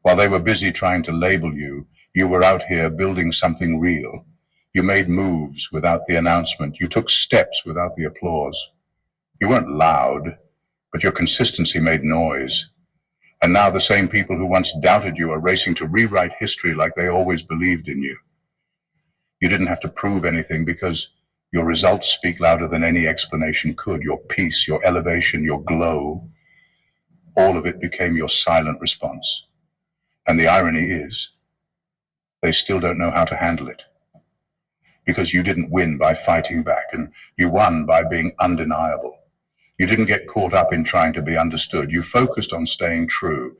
While they were busy trying to label you, you were out here building something real. You made moves without the announcement. You took steps without the applause. You weren't loud, but your consistency made noise. And now the same people who once doubted you are racing to rewrite history like they always believed in you. You didn't have to prove anything because your results speak louder than any explanation could. Your peace, your elevation, your glow, all of it became your silent response. And the irony is, they still don't know how to handle it. Because you didn't win by fighting back, and you won by being undeniable. You didn't get caught up in trying to be understood. You focused on staying true.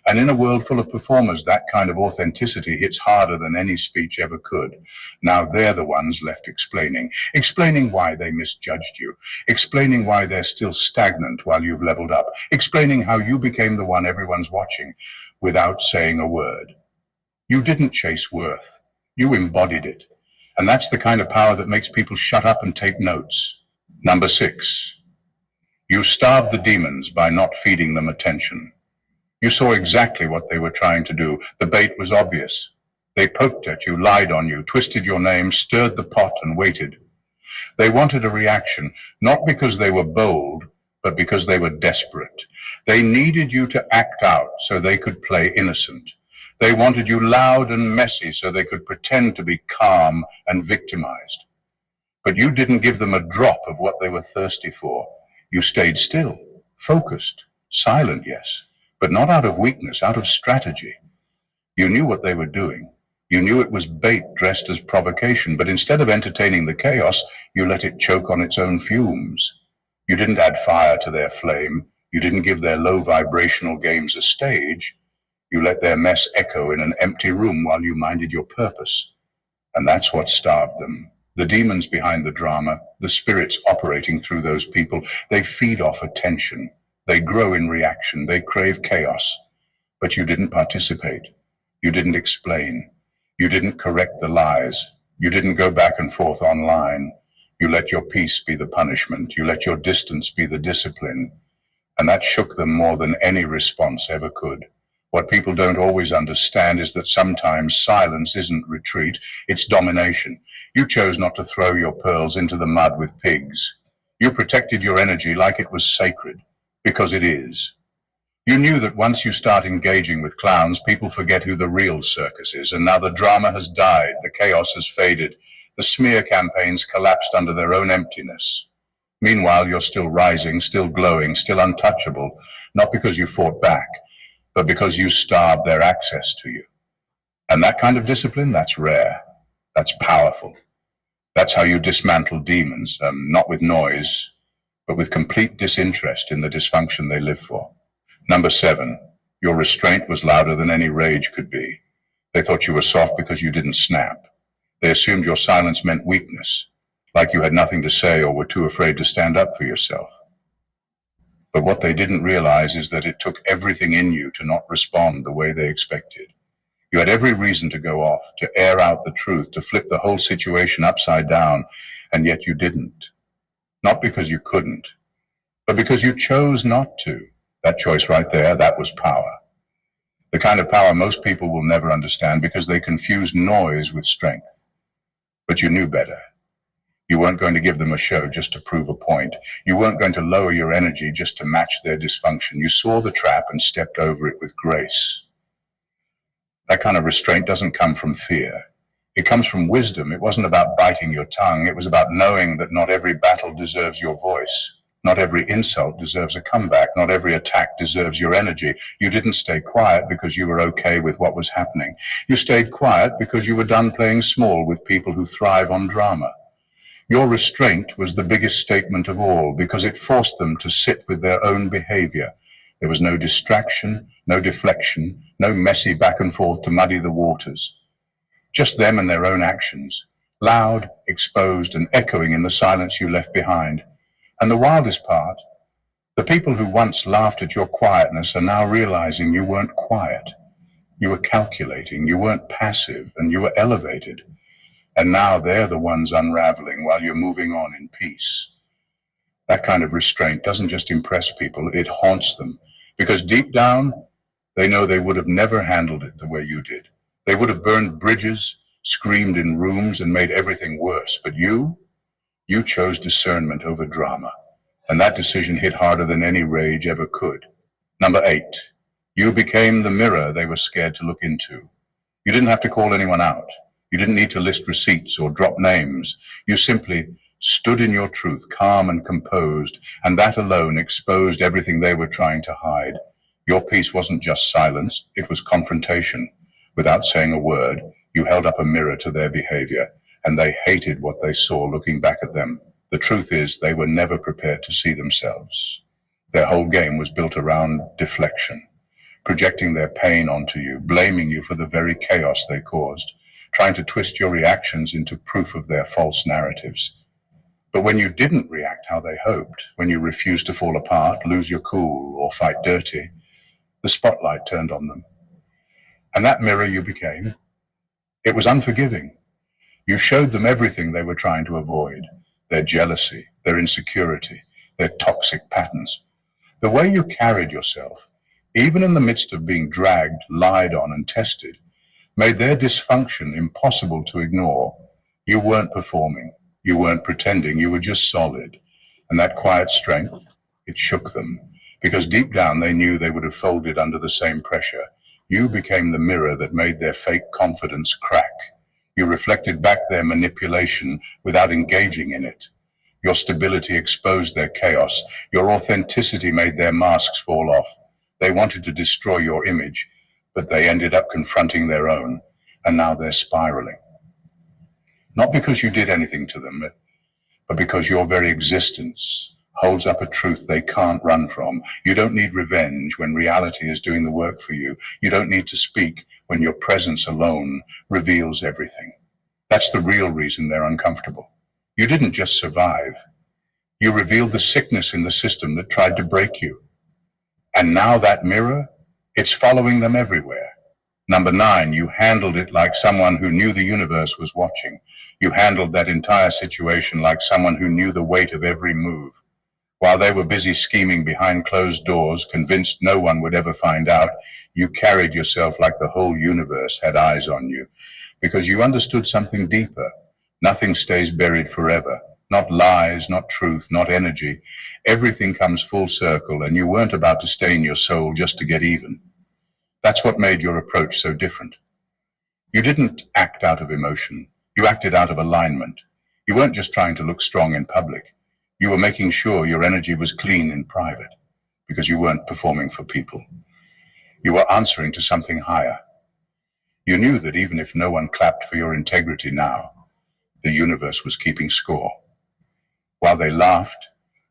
And in a world full of performers, that kind of authenticity hits harder than any speech ever could. Now they're the ones left explaining why they misjudged you, explaining why they're still stagnant while you've leveled up, explaining how you became the one everyone's watching without saying a word. You didn't chase worth. You embodied it. And that's the kind of power that makes people shut up and take notes. Number 6. You starved the demons by not feeding them attention. You saw exactly what they were trying to do. The bait was obvious. They poked at you, lied on you, twisted your name, stirred the pot, and waited. They wanted a reaction, not because they were bold, but because they were desperate. They needed you to act out so they could play innocent. They wanted you loud and messy so they could pretend to be calm and victimized. But you didn't give them a drop of what they were thirsty for. You stayed still, focused, silent, yes, but not out of weakness, out of strategy. You knew what they were doing. You knew it was bait dressed as provocation, but instead of entertaining the chaos, you let it choke on its own fumes. You didn't add fire to their flame. You didn't give their low vibrational games a stage. You let their mess echo in an empty room while you minded your purpose. And that's what starved them. The demons behind the drama, the spirits operating through those people, they feed off attention. They grow in reaction. They crave chaos. But you didn't participate. You didn't explain. You didn't correct the lies. You didn't go back and forth online. You let your peace be the punishment. You let your distance be the discipline. And that shook them more than any response ever could. What people don't always understand is that sometimes silence isn't retreat, it's domination. You chose not to throw your pearls into the mud with pigs. You protected your energy like it was sacred, because it is. You knew that once you start engaging with clowns, people forget who the real circus is, and now the drama has died, the chaos has faded, the smear campaigns collapsed under their own emptiness. Meanwhile, you're still rising, still glowing, still untouchable, not because you fought back, but because you starved their access to you. And that kind of discipline, that's rare. That's powerful. That's how you dismantle demons, not with noise, but with complete disinterest in the dysfunction they live for. Number 7, your restraint was louder than any rage could be. They thought you were soft because you didn't snap. They assumed your silence meant weakness, like you had nothing to say or were too afraid to stand up for yourself. But what they didn't realize is that it took everything in you to not respond the way they expected. You had every reason to go off, to air out the truth, to flip the whole situation upside down, and yet you didn't. Not because you couldn't, but because you chose not to. That choice right there, that was power. The kind of power most people will never understand because they confuse noise with strength. But you knew better. You weren't going to give them a show just to prove a point. You weren't going to lower your energy just to match their dysfunction. You saw the trap and stepped over it with grace. That kind of restraint doesn't come from fear. It comes from wisdom. It wasn't about biting your tongue. It was about knowing that not every battle deserves your voice. Not every insult deserves a comeback. Not every attack deserves your energy. You didn't stay quiet because you were okay with what was happening. You stayed quiet because you were done playing small with people who thrive on drama. Your restraint was the biggest statement of all because it forced them to sit with their own behavior. There was no distraction, no deflection, no messy back and forth to muddy the waters. Just them and their own actions, loud, exposed, and echoing in the silence you left behind. And the wildest part, the people who once laughed at your quietness are now realizing you weren't quiet. You were calculating, you weren't passive, and you were elevated. And now they're the ones unraveling while you're moving on in peace. That kind of restraint doesn't just impress people, it haunts them. Because deep down, They know they would have never handled it the way you did. They would have burned bridges, screamed in rooms, and made everything worse. But you chose discernment over drama. And that decision hit harder than any rage ever could. Number 8, you became the mirror they were scared to look into. You didn't have to call anyone out. You didn't need to list receipts or drop names. You simply stood in your truth, calm and composed, and that alone exposed everything they were trying to hide. Your peace wasn't just silence, it was confrontation. Without saying a word, you held up a mirror to their behavior, and they hated what they saw looking back at them. The truth is, they were never prepared to see themselves. Their whole game was built around deflection, projecting their pain onto you, blaming you for the very chaos they caused, trying to twist your reactions into proof of their false narratives. But when you didn't react how they hoped, when you refused to fall apart, lose your cool, or fight dirty, the spotlight turned on them. And that mirror you became, it was unforgiving. You showed them everything they were trying to avoid, their jealousy, their insecurity, their toxic patterns. The way you carried yourself, even in the midst of being dragged, lied on, and tested, made their dysfunction impossible to ignore. You weren't performing. You weren't pretending. You were just solid. And that quiet strength, it shook them, because deep down they knew they would have folded under the same pressure. You became the mirror that made their fake confidence crack. You reflected back their manipulation without engaging in it. Your stability exposed their chaos. Your authenticity made their masks fall off. They wanted to destroy your image, but they ended up confronting their own, and now they're spiraling. Not because you did anything to them, but because your very existence holds up a truth they can't run from. You don't need revenge when reality is doing the work for you. You don't need to speak when your presence alone reveals everything. That's the real reason they're uncomfortable. You didn't just survive. You revealed the sickness in the system that tried to break you. And now that mirror, it's following them everywhere. Number 9, you handled it like someone who knew the universe was watching. You handled that entire situation like someone who knew the weight of every move. While they were busy scheming behind closed doors, convinced no one would ever find out, you carried yourself like the whole universe had eyes on you, because you understood something deeper. Nothing stays buried forever. Not lies, not truth, not energy. Everything comes full circle, and you weren't about to stain your soul just to get even. That's what made your approach so different. You didn't act out of emotion. You acted out of alignment. You weren't just trying to look strong in public. You were making sure your energy was clean in private, because you weren't performing for people. You were answering to something higher. You knew that even if no one clapped for your integrity now, the universe was keeping score. While they laughed,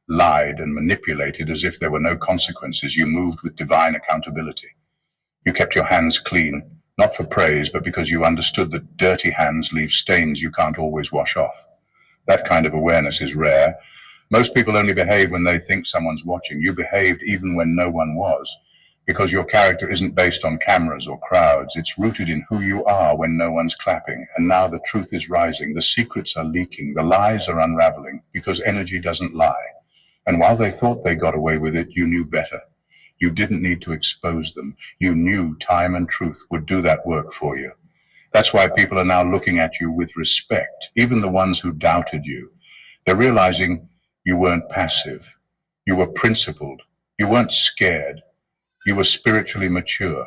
lied, and manipulated as if there were no consequences, you moved with divine accountability. You kept your hands clean, not for praise, but because you understood that dirty hands leave stains you can't always wash off. That kind of awareness is rare. Most people only behave when they think someone's watching. You behaved even when no one was, because your character isn't based on cameras or crowds. It's rooted in who you are when no one's clapping. And now the truth is rising. The secrets are leaking. The lies are unraveling, because energy doesn't lie. And while they thought they got away with it, you knew better. You didn't need to expose them. You knew time and truth would do that work for you. That's why people are now looking at you with respect, even the ones who doubted you. They're realizing you weren't passive. You were principled. You weren't scared. You were spiritually mature.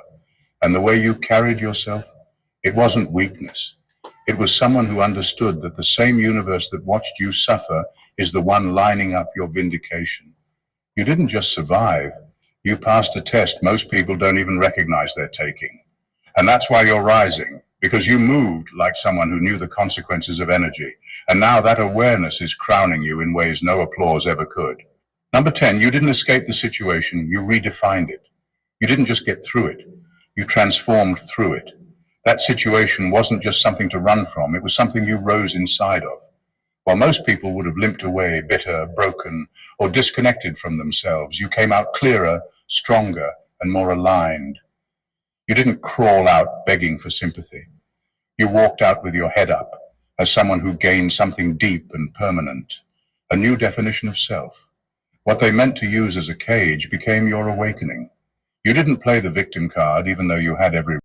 And the way you carried yourself, it wasn't weakness. It was someone who understood that the same universe that watched you suffer is the one lining up your vindication. You didn't just survive. You passed a test most people don't even recognize they're taking. And that's why you're rising, because you moved like someone who knew the consequences of energy. And now that awareness is crowning you in ways no applause ever could. Number 10, you didn't escape the situation, you redefined it. You didn't just get through it, you transformed through it. That situation wasn't just something to run from, it was something you rose inside of. While most people would have limped away, bitter, broken, or disconnected from themselves, you came out clearer, stronger, and more aligned. You didn't crawl out begging for sympathy. You walked out with your head up as someone who gained something deep and permanent, a new definition of self. What they meant to use as a cage became your awakening. You didn't play the victim card, even though you had every